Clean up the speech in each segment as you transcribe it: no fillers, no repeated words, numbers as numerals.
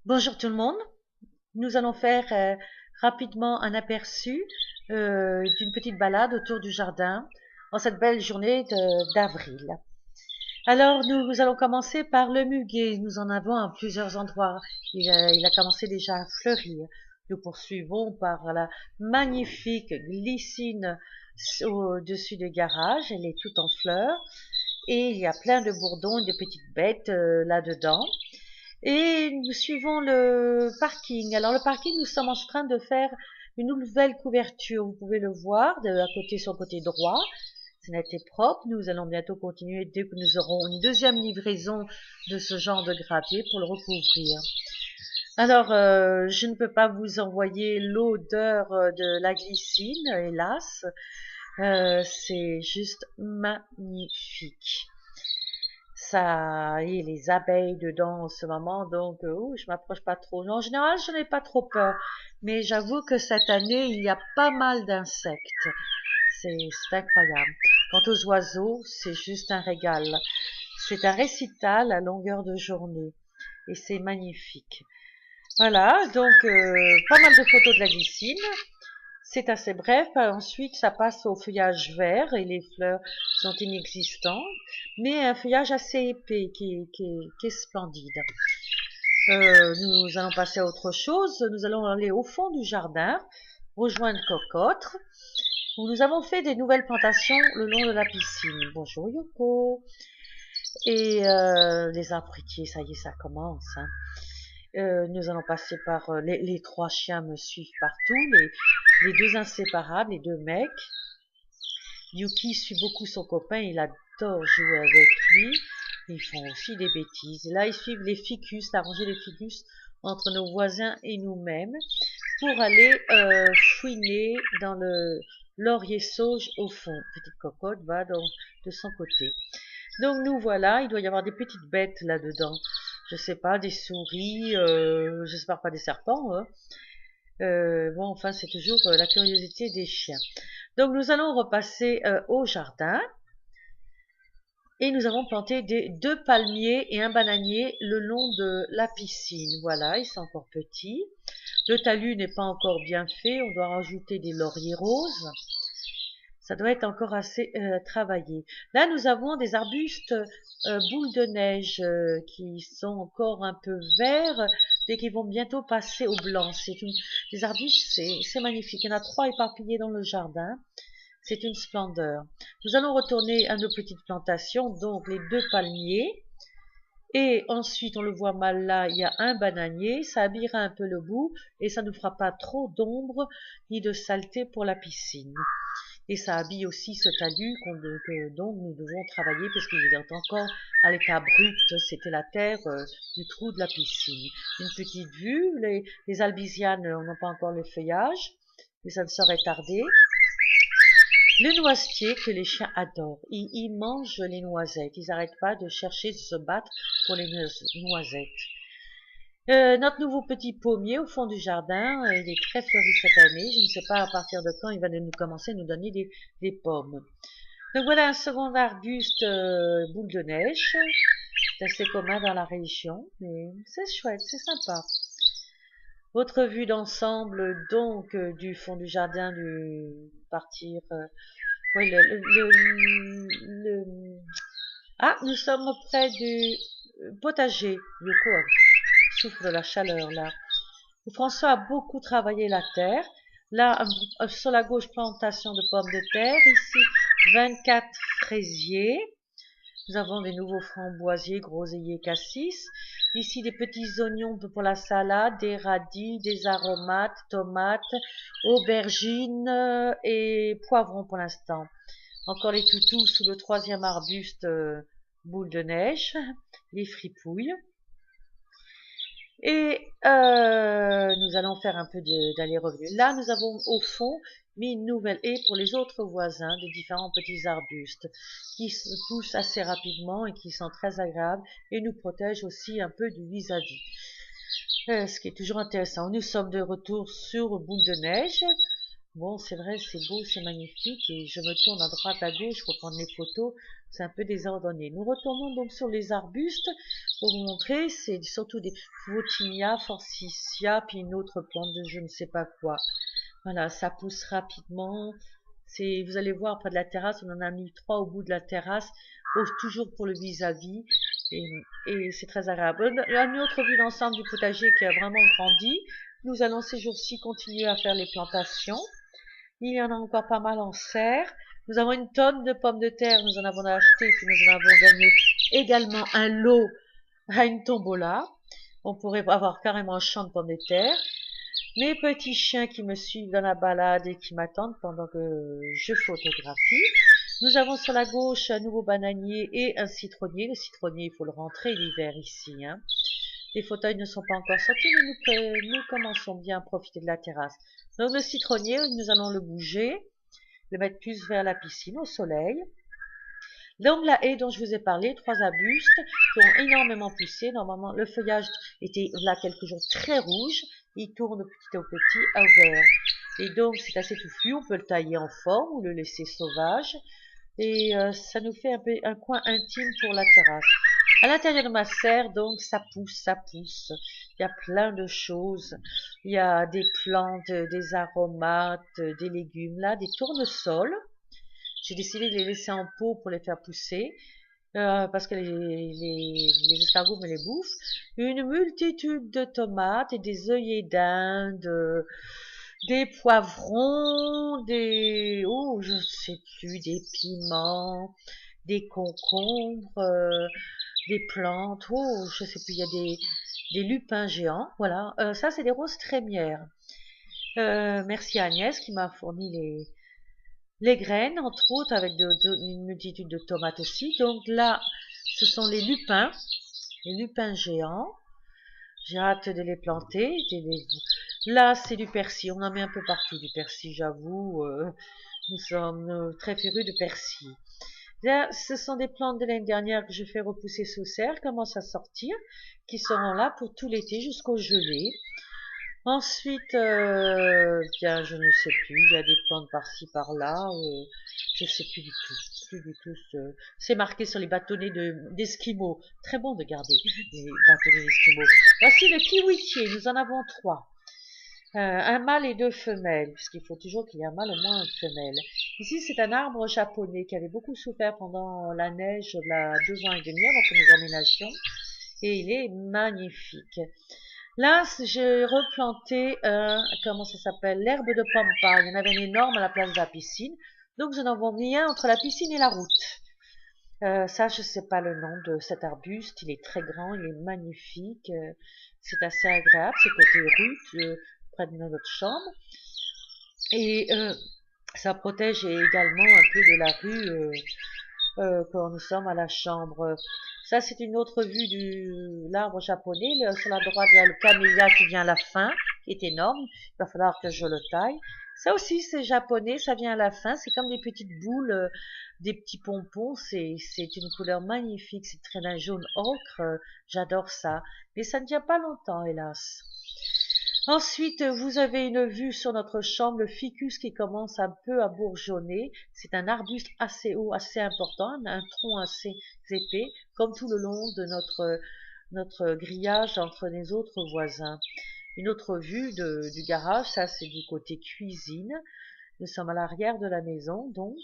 Bonjour tout le monde. Nous allons faire rapidement un aperçu d'une petite balade autour du jardin en cette belle journée d'avril. Alors nous allons commencer par le muguet. Nous en avons à plusieurs endroits. Il a commencé déjà à fleurir. Nous poursuivons par la magnifique glycine au-dessus des garages. Elle est toute en fleurs. Et il y a plein de bourdons et de petites bêtes là-dedans. Et nous suivons le parking. Alors le parking, nous sommes en train de faire une nouvelle couverture. Vous pouvez le voir à côté sur le côté droit. C'est net et propre. Nous allons bientôt continuer dès que nous aurons une deuxième livraison de ce genre de gravier pour le recouvrir. Alors, je ne peux pas vous envoyer l'odeur de la glycine, hélas. C'est juste magnifique. Ça et les abeilles dedans en ce moment, donc je m'approche pas trop. En général, je n'ai pas trop peur, mais j'avoue que cette année, il y a pas mal d'insectes. C'est incroyable. Quant aux oiseaux, c'est juste un régal. C'est un récital à longueur de journée et c'est magnifique. Voilà, donc pas mal de photos de la glycine. C'est assez bref. Ensuite, ça passe au feuillage vert et les fleurs sont inexistantes, mais un feuillage assez épais qui est splendide. Nous allons passer à autre chose. Nous allons aller au fond du jardin, rejoindre Cocotte, où nous avons fait des nouvelles plantations le long de la piscine. Bonjour Yoko. Et les arbres fruitiers, ça y est, ça commence. Hein. Nous allons passer par les trois chiens me suivent partout, les deux inséparables, les deux mecs. Yuki suit beaucoup son copain, il adore jouer avec lui. Ils font aussi des bêtises. Et là, ils suivent les ficus, la rangée des ficus entre nos voisins et nous-mêmes pour aller fouiner dans le laurier sauge au fond. Petite cocotte va de son côté. Donc nous voilà, il doit y avoir des petites bêtes là-dedans. Je sais pas, des souris, j'espère pas des serpents. Hein. Bon, enfin, c'est toujours la curiosité des chiens. Donc nous allons repasser au jardin. Et nous avons planté deux palmiers et un bananier le long de la piscine. Voilà, ils sont encore petits. Le talus n'est pas encore bien fait, on doit rajouter des lauriers roses. Ça doit être encore assez travaillé. Là, nous avons des arbustes boules de neige qui sont encore un peu verts et qui vont bientôt passer au blanc. Des arbustes, c'est magnifique. Il y en a 3 éparpillés dans le jardin. C'est une splendeur. Nous allons retourner à nos petites plantations, donc les 2 palmiers. Et ensuite, on le voit mal là, il y a un bananier. Ça habillera un peu le bout et ça ne fera pas trop d'ombre ni de saleté pour la piscine. Et ça habille aussi ce talus dont nous devons travailler parce qu'il est encore à l'état brut. C'était la terre du trou de la piscine. Une petite vue, les albisianes n'ont pas encore le feuillage, mais ça ne saurait tarder. Le noisetier que les chiens adorent. Ils mangent les noisettes. Ils n'arrêtent pas de chercher, de se battre pour les noisettes. Notre nouveau petit pommier au fond du jardin, il est très fleuri cette année. Je ne sais pas à partir de quand il va nous commencer à nous donner des pommes. Donc voilà un second arbuste boule de neige. C'est assez commun dans la région, mais c'est chouette, c'est sympa. Votre vue d'ensemble, donc, du fond du jardin, du partir... oui, Ah, nous sommes près du potager. Yoko souffre de la chaleur, là. François a beaucoup travaillé la terre. Là, sur la gauche, plantation de pommes de terre. Ici, 24 fraisiers. Nous avons des nouveaux framboisiers, groseilliers, cassis. Ici, des petits oignons pour la salade, des radis, des aromates, tomates, aubergines et poivrons pour l'instant. Encore les toutous sous le 3e arbuste boule de neige, les fripouilles. Et nous allons faire un peu d'aller-revenu. Là, nous avons au fond mis une nouvelle haie pour les autres voisins des différents petits arbustes qui se poussent assez rapidement et qui sont très agréables et nous protègent aussi un peu du vis-à-vis. Ce qui est toujours intéressant. Nous sommes de retour sur Boule de Neige. Bon, c'est vrai, c'est beau, c'est magnifique, et je me tourne à droite, à gauche pour prendre les photos. C'est un peu désordonné. Nous retournons donc sur les arbustes pour vous montrer. C'est surtout des Photinia, Forsythia, puis une autre plante de je ne sais pas quoi. Voilà, ça pousse rapidement. Vous allez voir près de la terrasse, on en a mis 3 au bout de la terrasse, toujours pour le vis-à-vis, et c'est très agréable. Une autre vue d'ensemble du potager qui a vraiment grandi. Nous allons ces jours-ci continuer à faire les plantations. Il y en a encore pas mal en serre. Nous avons une tonne de pommes de terre, nous en avons acheté, puis nous en avons gagné également un lot à une tombola. On pourrait avoir carrément un champ de pommes de terre. Mes petits chiens qui me suivent dans la balade et qui m'attendent pendant que je photographie. Nous avons sur la gauche un nouveau bananier et un citronnier. Le citronnier, il faut le rentrer l'hiver ici, hein. Les fauteuils ne sont pas encore sortis, mais nous commençons bien à profiter de la terrasse. Donc le citronnier, nous allons le bouger, le mettre plus vers la piscine, au soleil. Donc la haie dont je vous ai parlé, 3 arbustes qui ont énormément poussé. Normalement, le feuillage était là quelques jours très rouge. Il tourne petit à petit à vert. Et donc c'est assez touffu, on peut le tailler en forme ou le laisser sauvage. Et ça nous fait un coin intime pour la terrasse. À l'intérieur de ma serre, donc, ça pousse, ça pousse. Il y a plein de choses. Il y a des plantes, des aromates, des légumes, là, des tournesols. J'ai décidé de les laisser en pot pour les faire pousser, parce que les escargots me les bouffent. Une multitude de tomates et des œillets d'Inde, des poivrons, oh, je ne sais plus, des piments, des concombres, des plantes, oh, je sais plus, il y a des lupins géants, voilà. Ça, c'est des roses trémières. Merci à Agnès qui m'a fourni les graines, entre autres, avec une multitude de tomates aussi. Donc là, ce sont les lupins géants. J'ai hâte de les planter. Là, c'est du persil. On en met un peu partout du persil, j'avoue. Nous sommes très férus de persil. Là, ce sont des plantes de l'année dernière que je fais repousser sous serre, commencent à sortir, qui seront là pour tout l'été jusqu'au gelée. Ensuite, bien, je ne sais plus, il y a des plantes par-ci, par-là, je ne sais plus du tout. C'est marqué sur les bâtonnets d'esquimaux. Très bon de garder les bâtonnets d'esquimaux. Voici le kiwitier, nous en avons 3. Un mâle et 2 femelles, puisqu'il faut toujours qu'il y ait un mâle au moins une femelle. Ici, c'est un arbre japonais qui avait beaucoup souffert pendant la neige de la 2 ans et demi avant que nous emménagions. Et il est magnifique. Là, j'ai replanté, comment ça s'appelle, l'herbe de pampa. Il y en avait un énorme à la place de la piscine. Donc, nous en avons mis un entre la piscine et la route. Ça, je sais pas le nom de cet arbuste. Il est très grand, il est magnifique. C'est assez agréable. C'est côté rue, près de notre chambre. Et ça protège également un peu de la rue quand nous sommes à la chambre. Ça, c'est une autre vue de l'arbre japonais. Sur la droite, il y a le camélia qui vient à la fin, qui est énorme. Il va falloir que je le taille. Ça aussi, c'est japonais, ça vient à la fin. C'est comme des petites boules, des petits pompons. C'est une couleur magnifique. C'est très d'un jaune ocre. J'adore ça. Mais ça ne tient pas longtemps, hélas. Ensuite, vous avez une vue sur notre chambre, le ficus qui commence un peu à bourgeonner. C'est un arbuste assez haut, assez important, un tronc assez épais, comme tout le long de notre grillage entre les autres voisins. Une autre vue du garage, ça c'est du côté cuisine. Nous sommes à l'arrière de la maison, donc.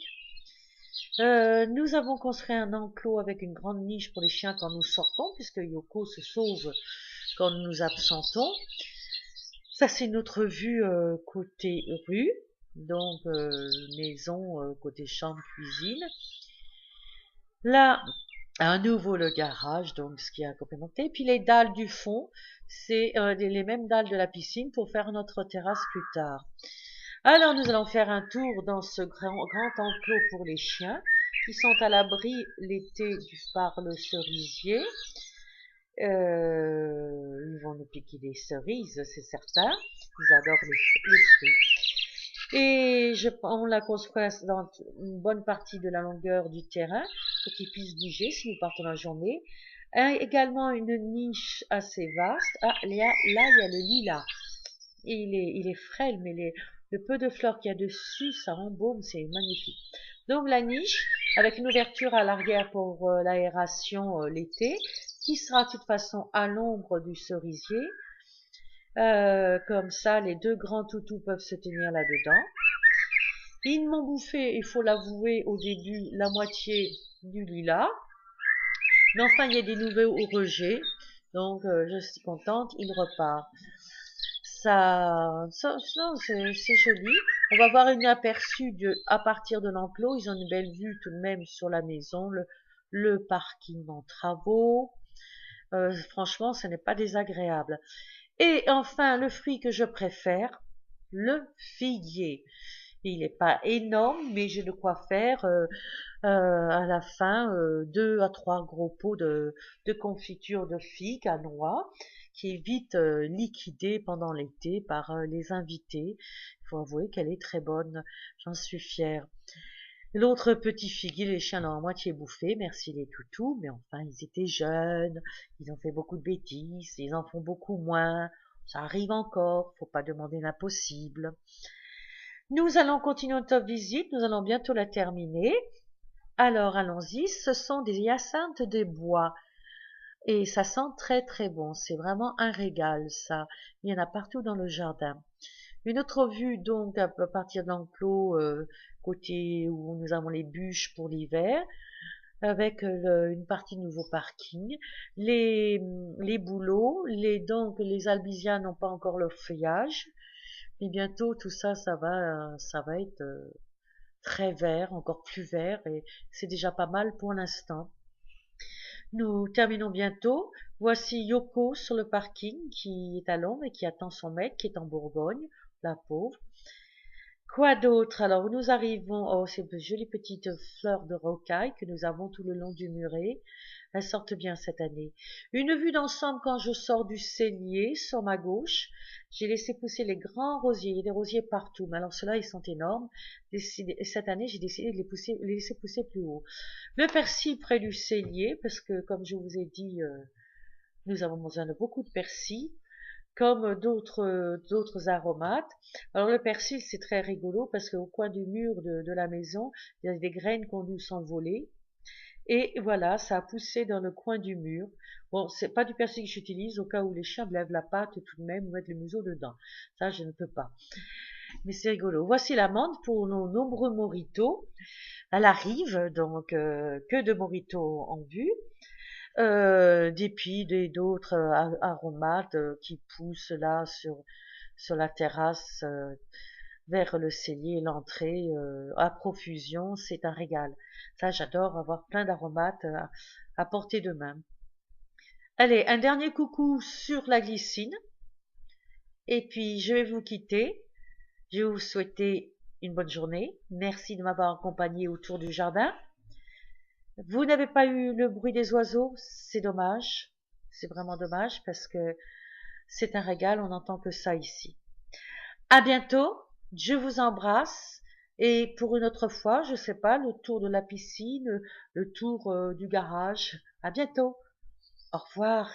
Nous avons construit un enclos avec une grande niche pour les chiens quand nous sortons, puisque Yoko se sauve quand nous nous absentons. Ça, c'est notre vue côté rue, donc maison côté chambre, cuisine. Là, à nouveau le garage, donc ce qui est à complémenter. Puis les dalles du fond, c'est les mêmes dalles de la piscine pour faire notre terrasse plus tard. Alors, nous allons faire un tour dans ce grand enclos pour les chiens qui sont à l'abri l'été par le cerisier. Ils vont nous piquer des cerises, c'est certain. Ils adorent les fruits. Et on l'a construit dans une bonne partie de la longueur du terrain pour qu'ils puissent bouger si nous partons la journée. Également une niche assez vaste. Ah, là, il y a le lilas. Il est frêle, mais Le peu de fleurs qu'il y a dessus, ça embaume, c'est magnifique. Donc la niche, avec une ouverture à l'arrière pour l'aération l'été, qui sera de toute façon à l'ombre du cerisier. Comme ça, les deux grands toutous peuvent se tenir là-dedans. Ils m'ont bouffé, il faut l'avouer, au début, la moitié du lilas. Mais enfin, il y a des nouveaux rejets. Donc, je suis contente, il repart. Non, c'est joli. On va voir un aperçu à partir de l'enclos. Ils ont une belle vue tout de même sur la maison, le parking en travaux. Franchement, ce n'est pas désagréable. Et enfin, le fruit que je préfère, le figuier. Il n'est pas énorme, mais j'ai de quoi faire à la fin 2 à 3 gros pots de confiture de figues à noix, qui est vite liquidée pendant l'été par les invités. Il faut avouer qu'elle est très bonne, j'en suis fière. L'autre petit figuier, les chiens l'ont à moitié bouffé, merci les toutous, mais enfin ils étaient jeunes, ils ont fait beaucoup de bêtises, ils en font beaucoup moins, ça arrive encore, faut pas demander l'impossible. Nous allons continuer notre visite, nous allons bientôt la terminer. Alors allons-y, ce sont des hyacinthes des bois et ça sent très très bon, c'est vraiment un régal ça, il y en a partout dans le jardin. Une autre vue donc à partir de l'enclos, côté où nous avons les bûches pour l'hiver, avec une partie de nouveau parking. Les bouleaux, donc les albizia n'ont pas encore leur feuillage, mais bientôt tout ça, ça va être très vert, encore plus vert, et c'est déjà pas mal pour l'instant. Nous terminons bientôt. Voici Yoko sur le parking qui est à l'ombre et qui attend son mec qui est en Bourgogne, la pauvre. Quoi d'autre? Alors nous arrivons, oh ces jolies petites fleurs de rocaille que nous avons tout le long du muret. Elles sortent bien cette année. Une vue d'ensemble quand je sors du cellier sur ma gauche. J'ai laissé pousser les grands rosiers. Il y a des rosiers partout, mais alors ceux-là, ils sont énormes. Cette année, j'ai décidé de les laisser pousser plus haut. Le persil près du cellier, parce que comme je vous ai dit, nous avons besoin de beaucoup de persil, comme d'autres aromates. Alors le persil, c'est très rigolo parce qu'au coin du mur de la maison, il y a des graines qui ont dû s'envoler. Et voilà, ça a poussé dans le coin du mur. Bon, c'est pas du persil que j'utilise au cas où les chiens lèvent la patte tout de même, mettent le museau dedans. Ça, je ne peux pas. Mais c'est rigolo. Voici l'amande pour nos nombreux moritos. Elle arrive, donc que de moritos en vue. D'épis et d'autres aromates qui poussent là sur la terrasse vers le cellier, l'entrée à profusion, c'est un régal. Ça, j'adore avoir plein d'aromates à portée de main. Allez, un dernier coucou sur la glycine. Et puis, je vais vous quitter. Je vais vous souhaiter une bonne journée. Merci de m'avoir accompagné autour du jardin. Vous n'avez pas eu le bruit des oiseaux, c'est dommage. C'est vraiment dommage parce que c'est un régal, on n'entend que ça ici. À bientôt, je vous embrasse. Et pour une autre fois, je sais pas, le tour de la piscine, le tour du garage. À bientôt. Au revoir.